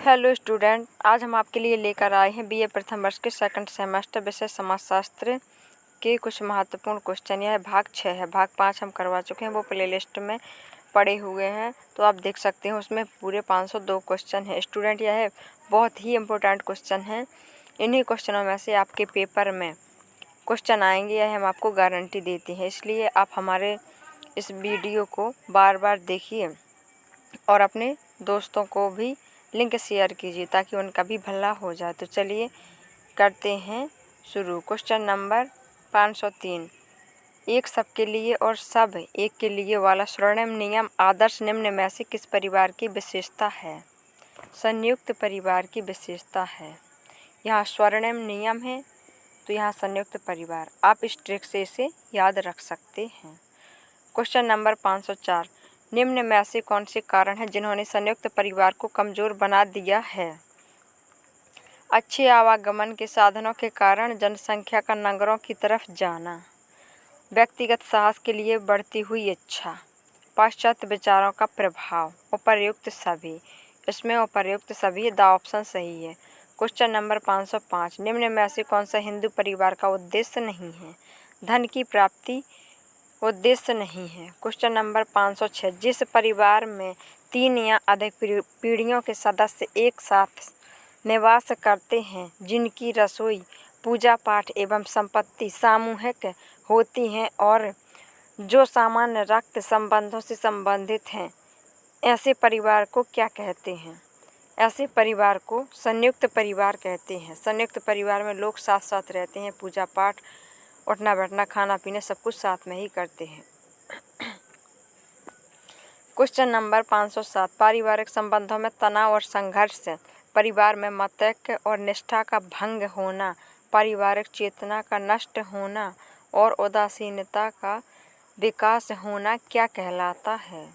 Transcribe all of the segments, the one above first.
Hello student, आज हम आपके लिए लेकर आए हैं बीए प्रथम वर्ष के सेकंड सेमेस्टर विषय समाजशास्त्र के कुछ महत्वपूर्ण क्वेश्चन। यह भाग 6 है। भाग 5 हम करवा चुके हैं, वो प्ले लिस्ट में पड़े हुए हैं, तो आप देख सकते हैं। उसमें पूरे 502 क्वेश्चन हैं। स्टूडेंट, यह बहुत ही इम्पोर्टेंट क्वेश्चन हैं। इन्हीं क्वेश्चनों में से आपके पेपर में क्वेश्चन आएंगे, यह हम आपको गारंटी देते हैं। इसलिए आप हमारे इस वीडियो को बार बार देखिए और अपने दोस्तों को भी लिंक शेयर कीजिए ताकि उनका भी भला हो जाए। तो चलिए करते हैं शुरू। क्वेश्चन नंबर 503, एक सबके लिए और सब एक के लिए वाला स्वर्णिम नियम आदर्श निम्न में से किस परिवार की विशेषता है? संयुक्त परिवार की विशेषता है। यहाँ स्वर्णिम नियम है तो यहाँ संयुक्त परिवार। आप इस ट्रिक से इसे याद रख सकते हैं। क्वेश्चन नंबर 504, निम्न में से कौन से कारण हैं जिन्होंने संयुक्त परिवार को कमज़ोर बना दिया है? अच्छे आवागमन के साधनों के कारण जनसंख्या का नगरों की तरफ जाना, व्यक्तिगत साहस के लिए बढ़ती हुई इच्छा, पाश्चात्य विचारों का प्रभाव, उपर्युक्त सभी। इसमें उपर्युक्त सभी द ऑप्शन सही है। क्वेश्चन नंबर 505, निम्न में से कौन सा हिंदू परिवार का उद्देश्य नहीं है? धन की प्राप्ति उद्देश्य नहीं है। क्वेश्चन नंबर 506, जिस परिवार में 3 या अधिक पीढ़ियों के सदस्य एक साथ निवास करते हैं, जिनकी रसोई, पूजा पाठ एवं संपत्ति सामूहिक होती हैं और जो सामान्य रक्त संबंधों से संबंधित हैं, ऐसे परिवार को क्या कहते हैं? ऐसे परिवार को संयुक्त परिवार कहते हैं। संयुक्त परिवार में लोग साथ साथ रहते हैं, पूजा पाठ, उठना बैठना, खाना पीना सब कुछ साथ में ही करते हैं। क्वेश्चन नंबर 507, पारिवारिक संबंधों में तनाव और संघर्ष, परिवार में मतैक्य और निष्ठा का भंग होना, पारिवारिक चेतना का नष्ट होना और उदासीनता का विकास होना क्या कहलाता है?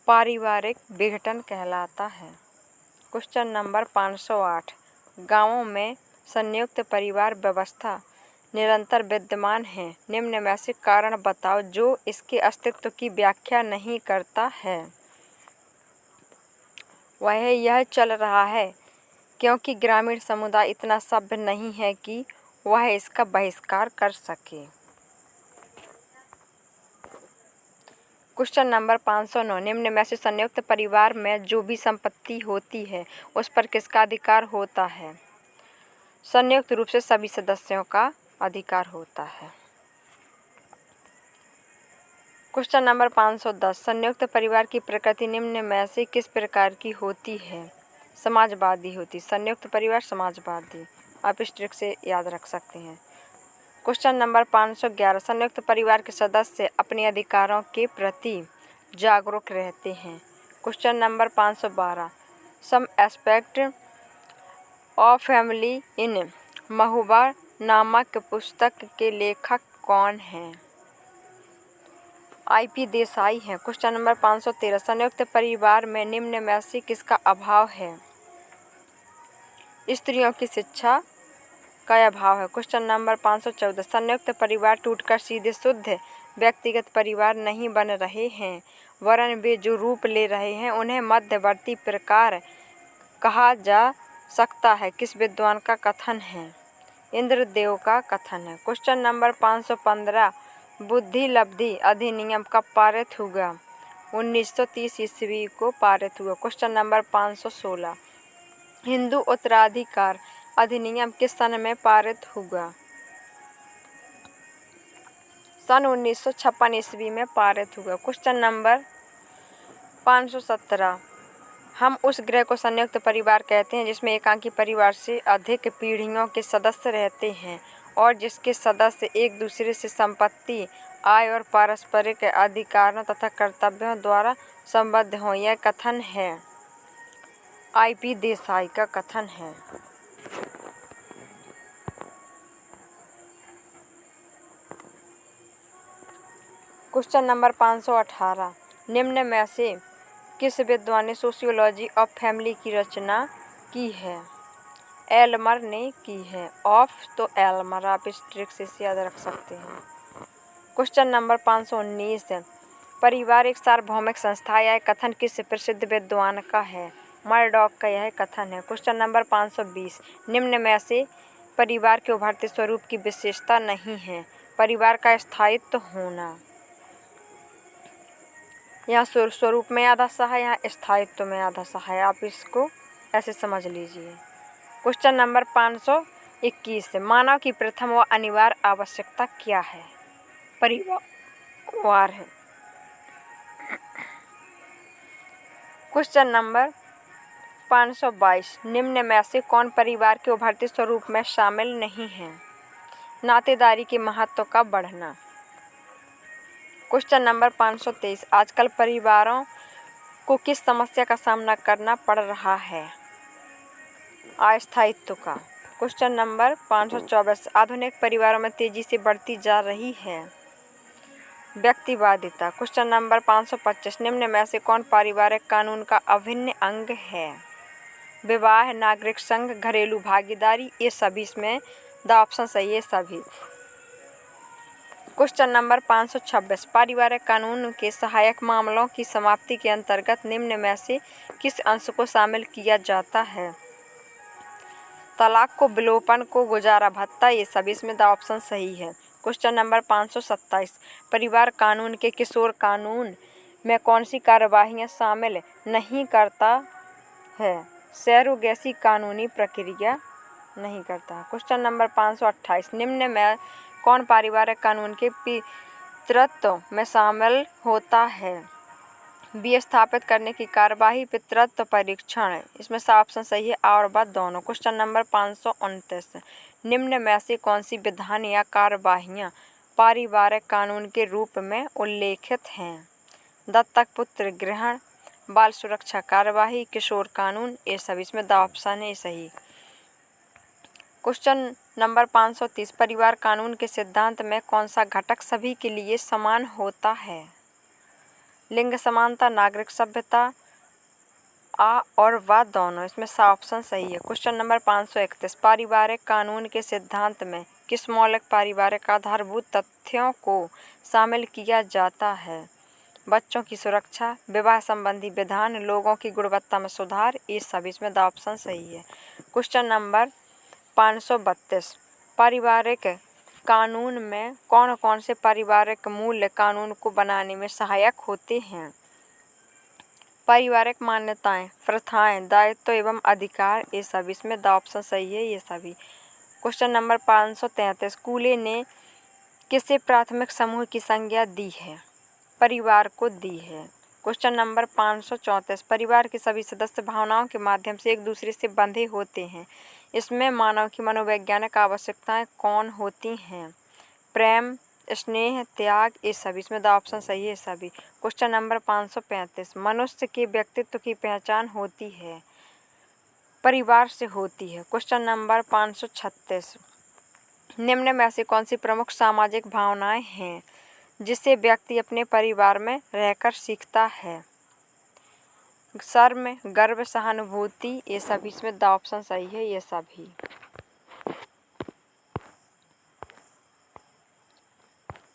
पारिवारिक विघटन कहलाता है। क्वेश्चन नंबर 508, गांवों में संयुक्त परिवार व्यवस्था निरंतर विद्यमान है। निम्न में से कारण बताओ जो इसके अस्तित्व की व्याख्या नहीं करता है। वह यह चल रहा है क्योंकि ग्रामीण समुदाय इतना सभ्य नहीं है कि वह इसका बहिष्कार कर सके। क्वेश्चन नंबर 509, निम्न में से संयुक्त परिवार में जो भी संपत्ति होती है उस पर किसका अधिकार होता है? संयुक्त रूप से सभी सदस्यों का अधिकार होता है। क्वेश्चन नंबर 510, संयुक्त परिवार की प्रकृति निम्न में से किस प्रकार की होती है? समाजवादी होती। संयुक्त परिवार समाजवादी। आप इस ट्रिक से याद रख सकते हैं। क्वेश्चन नंबर 511, संयुक्त परिवार के सदस्य अपने अधिकारों के प्रति जागरूक रहते हैं। Question number 512, some aspect of family in Mahuba नामक पुस्तक के लेखक कौन हैं? IP देसाई हैं। क्वेश्चन नंबर 513, संयुक्त परिवार में निम्न में से किसका अभाव है? स्त्रियों की शिक्षा का अभाव है। क्वेश्चन नंबर 514, संयुक्त परिवार टूटकर सीधे शुद्ध व्यक्तिगत परिवार नहीं बन रहे हैं, वरन वे जो रूप ले रहे हैं उन्हें मध्यवर्ती प्रकार कहा जा सकता है। किस विद्वान का कथन है? इंद्रदेव का कथन है। क्वेश्चन नंबर 515, बुद्धि लब्धि अधिनियम कब पारित हुआ? 1930 ईस्वी को पारित हुआ। क्वेश्चन नंबर 516, हिंदू उत्तराधिकार अधिनियम किस सन में पारित हुआ? सन 1956 ईस्वी में पारित हुआ। क्वेश्चन नंबर 517, हम उस गृह को संयुक्त परिवार कहते हैं जिसमें एकांकी परिवार से अधिक पीढ़ियों के सदस्य रहते हैं और जिसके सदस्य एक दूसरे से संपत्ति, आय और पारस्परिक अधिकारों तथा कर्तव्यों द्वारा संबद्ध हों। यह कथन है IP देसाई का कथन है। क्वेश्चन नंबर 518, निम्न में से किस विद्वान ने सोशियोलॉजी ऑफ फैमिली की रचना की है? एल्मर ने की है। ऑफ तो एल्मर, आप इस ट्रिक से याद रख सकते हैं। क्वेश्चन नंबर 519, परिवार एक सार्वभौमिक संस्था, यह कथन किस प्रसिद्ध विद्वान का है? मर्डॉक का यह कथन है। क्वेश्चन नंबर 520, निम्न में से परिवार के उभरते स्वरूप की विशेषता नहीं है। परिवार का स्थायित्व होना। यहाँ स्वरूप में आधा सा है, यहाँ स्थायित्व में आधा सा है, आप इसको ऐसे समझ लीजिए। क्वेश्चन नंबर 521, मानव की प्रथम व अनिवार्य आवश्यकता क्या है? परिवार है। क्वेश्चन नंबर 522, निम्न में से कौन परिवार के उभरते स्वरूप में शामिल नहीं है? नातेदारी के महत्व का बढ़ना। क्वेश्चन नंबर 523, आजकल परिवारों को किस समस्या का सामना करना पड़ रहा है? अस्थायित्व का। क्वेश्चन नंबर 524, आधुनिक परिवारों में तेजी से बढ़ती जा रही है व्यक्तिवादिता। क्वेश्चन नंबर 525, निम्न में से कौन पारिवारिक कानून का अभिन्न अंग है? विवाह, नागरिक संघ, घरेलू भागीदारी, ये सभी इसमें द ऑप्शन सही है सभी। क्वेश्चन नंबर 526, पारिवारिक कानून के सहायक मामलों की समाप्ति के अंतर्गत निम्न में से किस अंश को शामिल किया जाता है? तलाक को, विलोपन को, गुजारा भत्ता, ये सभी इसमें द ऑप्शन सही है। क्वेश्चन नंबर 527, परिवार कानून के किशोर कानून में कौन सी कार्यवाहियाँ शामिल नहीं करता है? सरोगेसी कानूनी प्रक्रिया नहीं करता। क्वेश्चन नंबर 528, निम्न में कौन पारिवारिक कानून के पितृत्व में शामिल होता है? विस्थापित करने की कार्यवाही, पितृत्व परीक्षण, इसमें सा ऑप्शन सही है आ और ब दोनों। क्वेश्चन नंबर 529, निम्न में से कौन सी विधान या कार्यवाहियाँ पारिवारिक कानून के रूप में उल्लेखित हैं? दत्तक पुत्र ग्रहण, बाल सुरक्षा कार्यवाही, किशोर कानून, ये सभी इसमें द ऑप्शन है सही। क्वेश्चन नंबर 530, परिवार कानून के सिद्धांत में कौन सा घटक सभी के लिए समान होता है? लिंग समानता, नागरिक सभ्यता, आ और व दोनों, इसमें सा ऑप्शन सही है। क्वेश्चन नंबर 531, पारिवारिक कानून के सिद्धांत में किस मौलिक पारिवारिक आधारभूत तथ्यों को शामिल किया जाता है? बच्चों की सुरक्षा, विवाह संबंधी विधान, लोगों की गुणवत्ता में सुधार, ये सभी इसमें द ऑप्शन सही है। क्वेश्चन नंबर 532, पारिवारिक कानून में कौन कौन से पारिवारिक मूल्य कानून को बनाने में सहायक होते हैं? पारिवारिक मान्यताएं, प्रथाएं, दायित्व एवं अधिकार, ये सभी इसमें द ऑप्शन सही है ये सभी। क्वेश्चन नंबर 533, कूले ने किसे प्राथमिक समूह की संज्ञा दी है? परिवार को दी है। क्वेश्चन नंबर 534, परिवार के सभी सदस्य भावनाओं के माध्यम से एक दूसरे से बंधे होते हैं। इसमें मानव की मनोवैज्ञानिक आवश्यकताएं कौन होती हैं? प्रेम, स्नेह, त्याग, ये सभी इसमें द ऑप्शन सही है सभी। क्वेश्चन नंबर 535, मनुष्य के व्यक्तित्व की पहचान होती है? परिवार से होती है। क्वेश्चन नंबर 536, निम्न में से कौन सी प्रमुख सामाजिक भावनाएं हैं जिसे व्यक्ति अपने परिवार में रहकर सीखता है? शर्म, गर्व, सहानुभूति, ये सभी इसमें द ऑप्शन सही है ये सभी।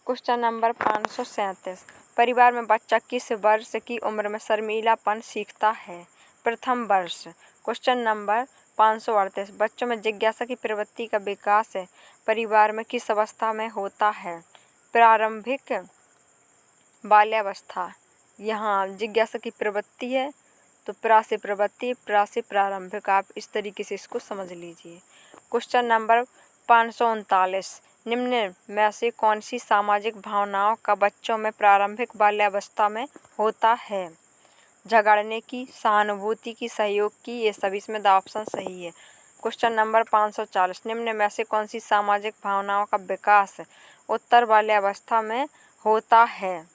क्वेश्चन नंबर 537, परिवार में बच्चा किस वर्ष की उम्र में शर्मीलापन सीखता है? प्रथम वर्ष। क्वेश्चन नंबर 538, बच्चों में जिज्ञासा की प्रवृत्ति का विकास परिवार में किस अवस्था में होता है? प्रारंभिक बाल्यावस्था। यहाँ जिज्ञासा की प्रवृत्ति है तो प्रा से प्रवृत्ति, प्रा से प्रारंभिक, आप इस तरीके से इसको समझ लीजिए। क्वेश्चन नंबर 539, निम्न में से कौन सी सामाजिक भावनाओं का बच्चों में प्रारंभिक बाल्यावस्था में होता है? झगड़ने की, सहानुभूति की, सहयोग की, ये सभी इसमें द ऑप्शन सही है। क्वेश्चन नंबर 540, निम्न में से कौन सी सामाजिक भावनाओं का विकास उत्तर बाल्यावस्था में होता है?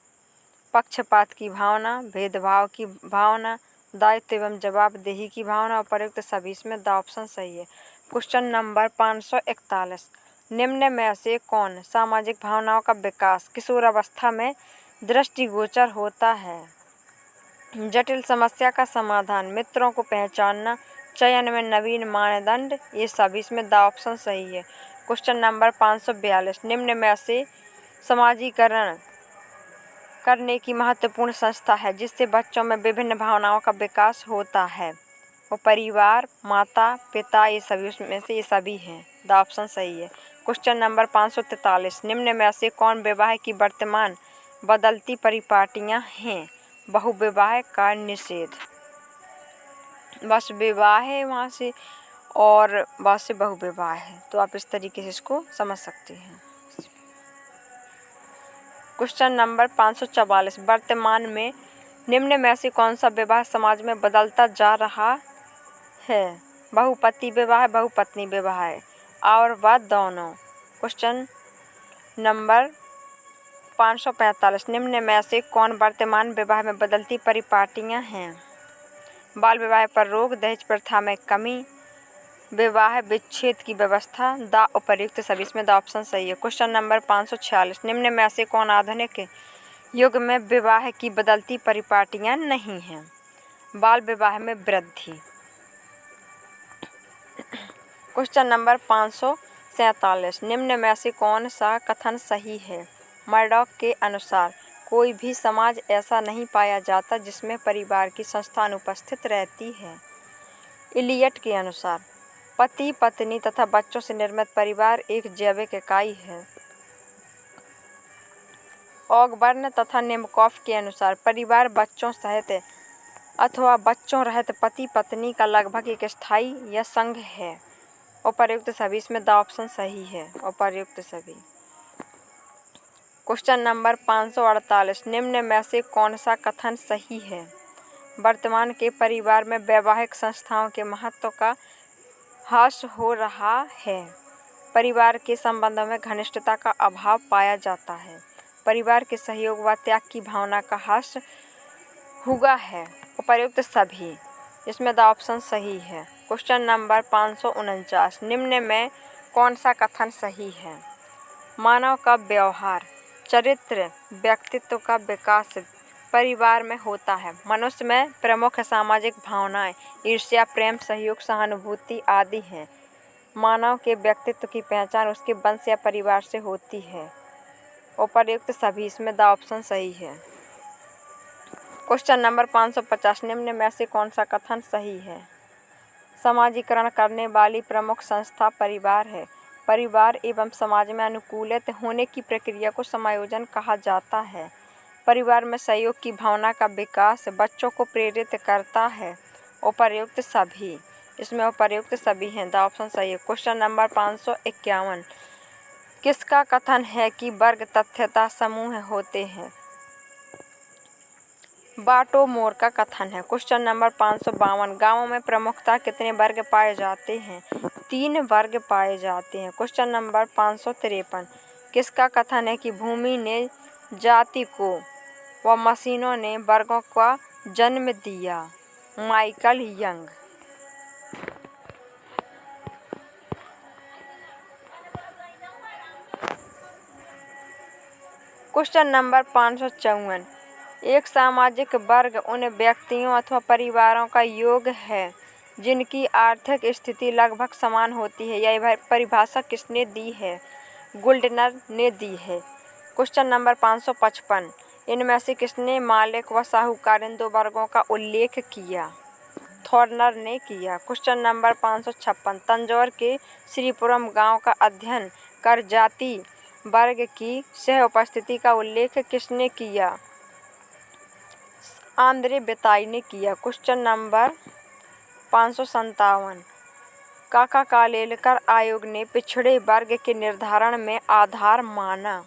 पक्षपात की भावना, भेदभाव की भावना, दायित्व एवं जवाबदेही की भावना, उपयुक्त सभी इसमें द ऑप्शन सही है। क्वेश्चन नंबर 541, निम्न में से कौन सामाजिक भावनाओं का विकास किशोर अवस्था में दृष्टिगोचर होता है? जटिल समस्या का समाधान, मित्रों को पहचानना, चयन में नवीन मानदंड, ये सभी इसमें द ऑप्शन सही है। क्वेश्चन नंबर 542, निम्न में से समाजीकरण करने की महत्वपूर्ण संस्था है जिससे बच्चों में विभिन्न भावनाओं का विकास होता है? और परिवार, माता पिता, ये सभी उसमें से ये सभी हैं। द ऑप्शन सही है। क्वेश्चन नंबर 543, निम्न में से कौन विवाह की वर्तमान बदलती परिपाटियां हैं? बहुविवाह का निषेध। बस विवाह है वहाँ से और वहाँ से बहुविवाह है, तो आप इस तरीके से इसको समझ सकते हैं। क्वेश्चन नंबर 544, वर्तमान में निम्न में से कौन सा विवाह समाज में बदलता जा रहा है? बहुपति विवाह, बहुपत्नी विवाह और वह दोनों। क्वेश्चन नंबर 545, निम्न में से कौन वर्तमान विवाह में बदलती परिपाटियां हैं? बाल विवाह पर रोक, दहेज प्रथा में कमी, विवाह विच्छेद की व्यवस्था, द उपर्युक्त सभी। इसमें द ऑप्शन सही है। क्वेश्चन नंबर 546, निम्न में से कौन आधुनिक युग में विवाह की बदलती परिपाटियां नहीं हैं? बाल विवाह में वृद्धि। क्वेश्चन नंबर 547, निम्न में से कौन सा कथन सही है? मर्डॉक के अनुसार कोई भी समाज ऐसा नहीं पाया जाता जिसमें परिवार की संस्था अनुपस्थित रहती है। इलियट के अनुसार पति पत्नी तथा बच्चों से निर्मित परिवार एक जैविक इकाई है। ऑगबर्न तथा निमकॉफ के अनुसार परिवार बच्चों सहित अथवा बच्चों रहित पति पत्नी का लगभग एक स्थायी या संघ है। उपर्युक्त सभी। इसमें द ऑप्शन सही है, उपर्युक्त सभी। क्वेश्चन नंबर 548, निम्न में से कौन सा कथन सही है? वर्तमान के परिवार में वैवाहिक संस्थाओं के महत्व का ह्रास हो रहा है। परिवार के संबंधों में घनिष्ठता का अभाव पाया जाता है। परिवार के सहयोग व त्याग की भावना का ह्रास हुआ है। उपर्युक्त सभी। इसमें द ऑप्शन सही है। क्वेश्चन नंबर 549, निम्न में कौन सा कथन सही है? मानव का व्यवहार, चरित्र, व्यक्तित्व का विकास परिवार में होता है। मनुष्य में प्रमुख सामाजिक भावनाएं ईर्ष्या, प्रेम, सहयोग, सहानुभूति आदि हैं। मानव के व्यक्तित्व की पहचान उसके वंश या परिवार से होती है। उपर्युक्त सभी। इसमें द ऑप्शन सही है। क्वेश्चन नंबर 550, निम्न में से कौन सा कथन सही है? समाजीकरण करने वाली प्रमुख संस्था परिवार है। परिवार एवं समाज में अनुकूलित होने की प्रक्रिया को समायोजन कहा जाता है। परिवार में सहयोग की भावना का विकास बच्चों को प्रेरित करता है। उपर्युक्त सभी। इसमें उपर्युक्त सभी हैं। द ऑप्शन सही है। क्वेश्चन नंबर 551, किसका कथन है कि वर्ग तथ्यता समूह होते हैं? बाटो-मोर का कथन है। क्वेश्चन नंबर 552, गाँवों में प्रमुखतः कितने वर्ग पाए जाते हैं? 3 वर्ग पाए जाते हैं। क्वेश्चन नंबर 553, किसका कथन है कि भूमि ने जाति को व मशीनों ने वर्गों का जन्म दिया? Michael young. क्वेश्चन नंबर 554, एक सामाजिक वर्ग उन व्यक्तियों अथवा परिवारों का योग है जिनकी आर्थिक स्थिति लगभग समान होती है। यह परिभाषा किसने दी है? गुल्डनर ने दी है। क्वेश्चन नंबर 555, इनमें से किसने मालिक व साहूकार इन 2 वर्गों का उल्लेख किया? थॉर्नर ने किया। क्वेश्चन नंबर 556, तंजौर के श्रीपुरम गांव का अध्ययन कर जाति वर्ग की सह उपस्थिति का उल्लेख किसने किया? आंद्रे बेताई ने किया। क्वेश्चन नंबर 557, काका कालेलकर आयोग ने पिछड़े वर्ग के निर्धारण में आधार माना?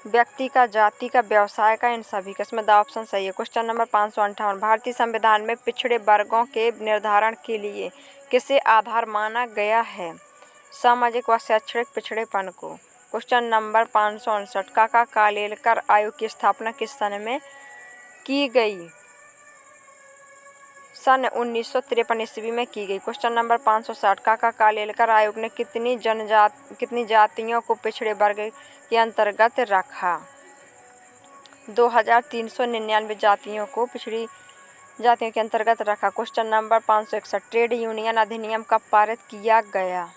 व्यक्ति का, जाति का, व्यवसाय का, इन सभी का। इसमें द ऑप्शन सही है। क्वेश्चन नंबर 558, भारतीय संविधान में पिछड़े वर्गों के निर्धारण के लिए किसे आधार माना गया है? सामाजिक व शैक्षणिक पिछड़ेपन को। क्वेश्चन नंबर 559, काका कालेलकर आयोग की स्थापना किस सन में की गई? सन 1953 ईस्वी में की गई। क्वेश्चन नंबर 560, काका कालेलकर आयोग ने कितनी जातियों को पिछड़े वर्ग के अंतर्गत रखा? 2399 जातियों को पिछड़ी जातियों के अंतर्गत रखा। क्वेश्चन नंबर 561, ट्रेड यूनियन अधिनियम कब पारित किया गया?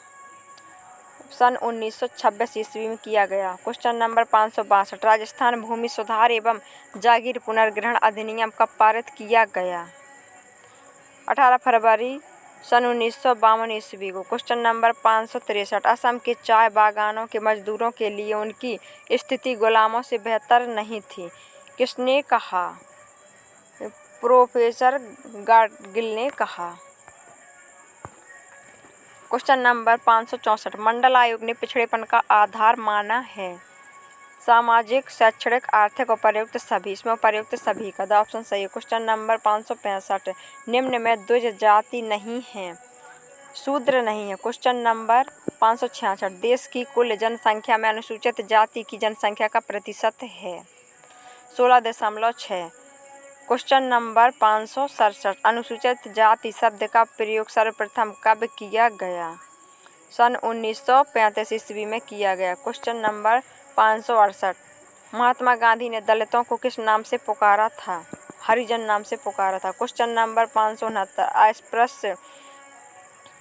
सन 1926 ईस्वी में किया गया। क्वेश्चन नंबर 562, राजस्थान भूमि सुधार एवं जागीर पुनर्ग्रहण अधिनियम कब पारित किया गया? 18 फरवरी सन 1952 ईस्वी को। क्वेश्चन नंबर 563, असम के चाय बागानों के मजदूरों के लिए उनकी स्थिति गुलामों से बेहतर नहीं थी, किसने कहा? प्रोफेसर गाडगिल ने कहा। क्वेश्चन नंबर 564, मंडल आयोग ने पिछड़ेपन का आधार माना है? सामाजिक, शैक्षणिक, आर्थिक, उपर्युक्त सभी। इसमें उपर्युक्त सभी का द ऑप्शन सही है। क्वेश्चन नंबर 565, निम्न में द्विज जाति नहीं है, शूद्र नहीं है। क्वेश्चन नंबर 566, देश की कुल जनसंख्या में अनुसूचित जाति की जनसंख्या का प्रतिशत है 16.6। क्वेश्चन नंबर 567, अनुसूचित जाति शब्द का प्रयोग सर्वप्रथम कब किया गया? सन 1935 ईस्वी में किया गया। क्वेश्चन नंबर 568, महात्मा गांधी ने दलितों को किस नाम से पुकारा था? हरिजन नाम से पुकारा था। क्वेश्चन नंबर 569, अस्पृश्य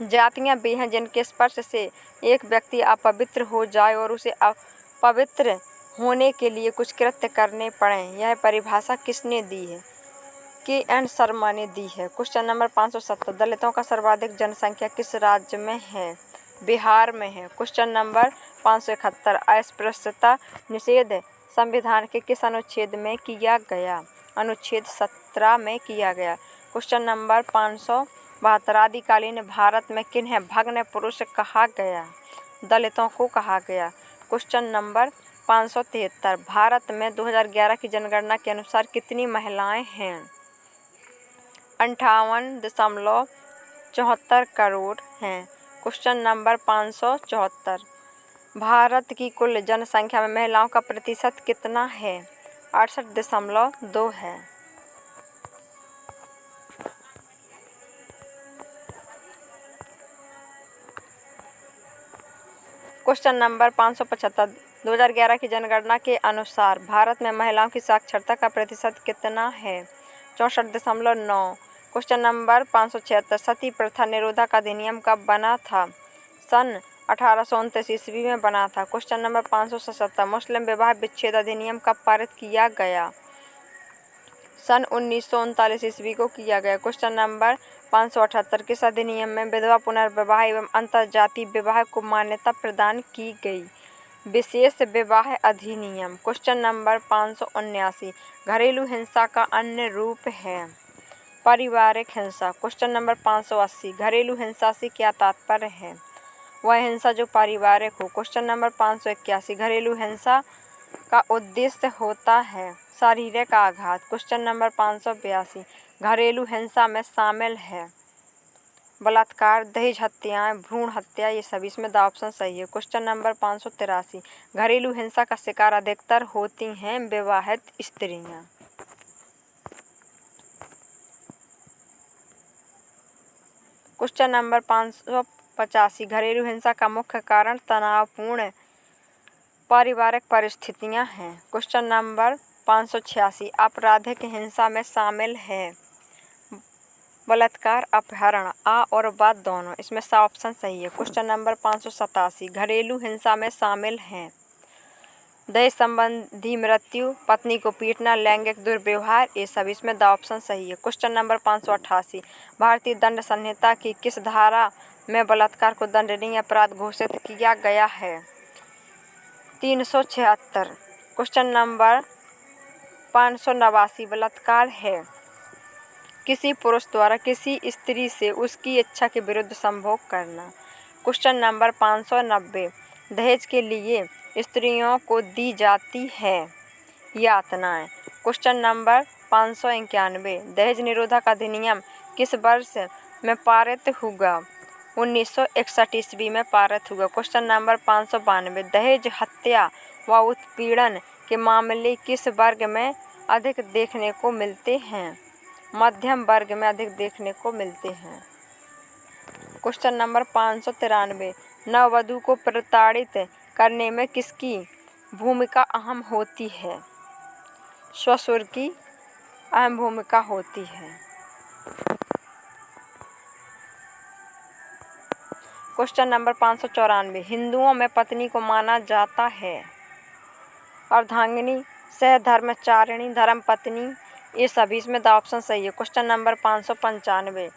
जातियां वे हैं जिनके स्पर्श से एक व्यक्ति अपवित्र हो जाए और उसे अपवित्र होने के लिए कुछ कृत्य करने पड़े। यह परिभाषा किसने दी है? के.एन. शर्मा ने दी है। क्वेश्चन नंबर 570, दलितों का सर्वाधिक जनसंख्या किस राज्य में है? बिहार में है। क्वेश्चन नंबर 571, अस्पृश्यता निषेध संविधान के किस अनुच्छेद में किया गया? अनुच्छेद 17 में किया गया। क्वेश्चन नंबर 572, आदिकालीन भारत में किन्हें भग्न पुरुष कहा गया? दलितों को कहा गया। क्वेश्चन नंबर 573, भारत में 2011 की जनगणना के अनुसार कितनी महिलाएं हैं? 58.74 करोड़ हैं। क्वेश्चन नंबर 574, भारत की कुल जनसंख्या में महिलाओं का प्रतिशत कितना है? 68.2 है। क्वेश्चन नंबर 575, 2011 की जनगणना के अनुसार भारत में महिलाओं की साक्षरता का प्रतिशत कितना है? 64.9। क्वेश्चन नंबर 576, सती प्रथा निरोधक अधिनियम कब बना था? सन 1829 ईस्वी में बना था। क्वेश्चन नंबर 577, मुस्लिम विवाह विच्छेद अधिनियम कब पारित किया गया? सन 1939 ईस्वी को किया गया। क्वेश्चन नंबर 578, किस अधिनियम में विधवा पुनर्विवाह एवं अंतरजातीय विवाह को मान्यता प्रदान की गई? विशेष विवाह अधिनियम। क्वेश्चन नंबर 579, घरेलू हिंसा का अन्य रूप है? पारिवारिक हिंसा। क्वेश्चन नंबर 580, घरेलू हिंसा से क्या तात्पर्य है? वह हिंसा जो पारिवारिक हो। क्वेश्चन नंबर 581, घरेलू हिंसा का उद्देश्य होता है शारीरिक आघात। क्वेश्चन नंबर 582, घरेलू हिंसा में शामिल है बलात्कार, दहेज हत्याएं, भ्रूण हत्या, ये सभी। इसमें द ऑप्शन सही है। क्वेश्चन नंबर 583, घरेलू हिंसा का शिकार अधिकतर होती हैं विवाहित स्त्रियां। क्वेश्चन नंबर 585, घरेलू हिंसा का मुख्य कारण तनावपूर्ण पारिवारिक परिस्थितियां हैं। क्वेश्चन नंबर 586, आपराधिक हिंसा में शामिल है बलात्कार, अपहरण, आ और व दोनों। इसमें सा ऑप्शन सही है। क्वेश्चन नंबर 587, घरेलू हिंसा में शामिल हैं दहेज संबंधी मृत्यु, पत्नी को पीटना, लैंगिक दुर्व्यवहार, ये सभी। इसमें द ऑप्शन सही है। क्वेश्चन नंबर 588, भारतीय दंड संहिता की किस धारा में बलात्कार को दंडनीय अपराध घोषित किया गया है? 376। क्वेश्चन नंबर 589, बलात्कार है किसी पुरुष द्वारा किसी स्त्री से उसकी इच्छा के विरुद्ध संभोग करना। क्वेश्चन नंबर 590, दहेज के लिए स्त्रियों को दी जाती है यातनाएं। क्वेश्चन नंबर 591, दहेज निरोधक अधिनियम किस वर्ष में पारित हुआ? 1961 ईस्वी में पारित हुआ। क्वेश्चन नंबर 592, दहेज हत्या व उत्पीड़न के मामले किस वर्ग में अधिक देखने को मिलते हैं? मध्यम वर्ग में अधिक देखने को मिलते हैं। क्वेश्चन नंबर 593, नववधू को प्रताड़ित करने में किसकी भूमिका अहम होती है? ससुर की अहम भूमिका होती है। क्वेश्चन नंबर 594, हिंदुओं में पत्नी को माना जाता है अर्धांगिनी, सहधर्मचारिणी, धर्मपत्नी, ये सभी। इसमें द ऑप्शन सही है। क्वेश्चन नंबर 595,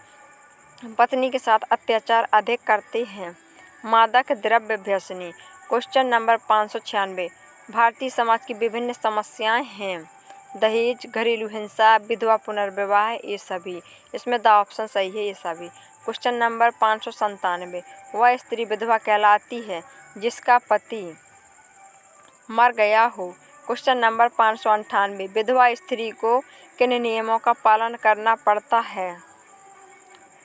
पत्नी के साथ अत्याचार अधिक करते हैं। मादक द्रव्य व्यसनी। Question number 596। भारतीय समाज की विभिन्न समस्याएं हैं। दहेज, घरेलू हिंसा, विधवा पुनर्विवाह, ये सभी। इसमें द ऑप्शन सही है, ये सभी। Question number 597। वह स्त्री विधवा कहलाती है जिसका पति मर गया हो। Question number 598। विधवा स्त्री को किन नियमों का पालन करना पड़ता है?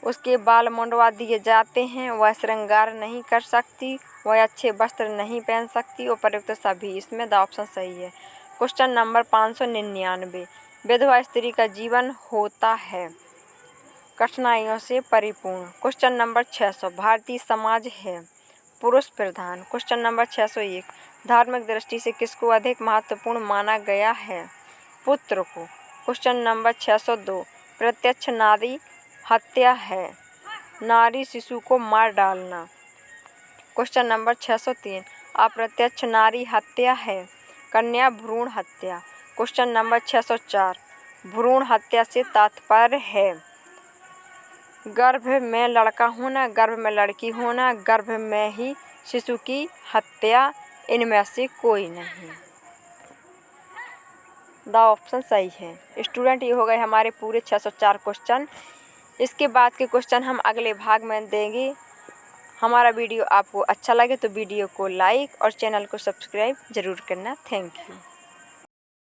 उसके बाल मुंडवा दिए जाते हैं, वह श्रृंगार नहीं कर सकती, वह अच्छे वस्त्र नहीं पहन सकती, उपयुक्त सभी। इसमें द ऑप्शन सही है। Question number 599। विधवा स्त्री का जीवन होता है कठिनाइयों से परिपूर्ण। Question number 600। भारतीय समाज है पुरुष प्रधान। Question number 601। धार्मिक दृष्टि से किसको अधिक महत्वपूर्ण माना गया है? पुत्र को। Question number 602। प्रत्यक्ष नारी हत्या है नारी शिशु को मार डालना। Question number 603। अप्रत्यक्ष नारी हत्या है कन्या भ्रूण हत्या। Question number 604। भ्रूण हत्या से तात्पर्य है गर्भ में लड़का होना, गर्भ में लड़की होना, गर्भ में ही शिशु की हत्या, इनमें से कोई नहीं। द ऑप्शन सही है। स्टूडेंट, ये हो गए हमारे पूरे 604 क्वेश्चन। इसके बाद के क्वेश्चन हम अगले भाग में देंगे। हमारा वीडियो आपको अच्छा लगे तो वीडियो को लाइक और चैनल को सब्सक्राइब ज़रूर करना। Thank you.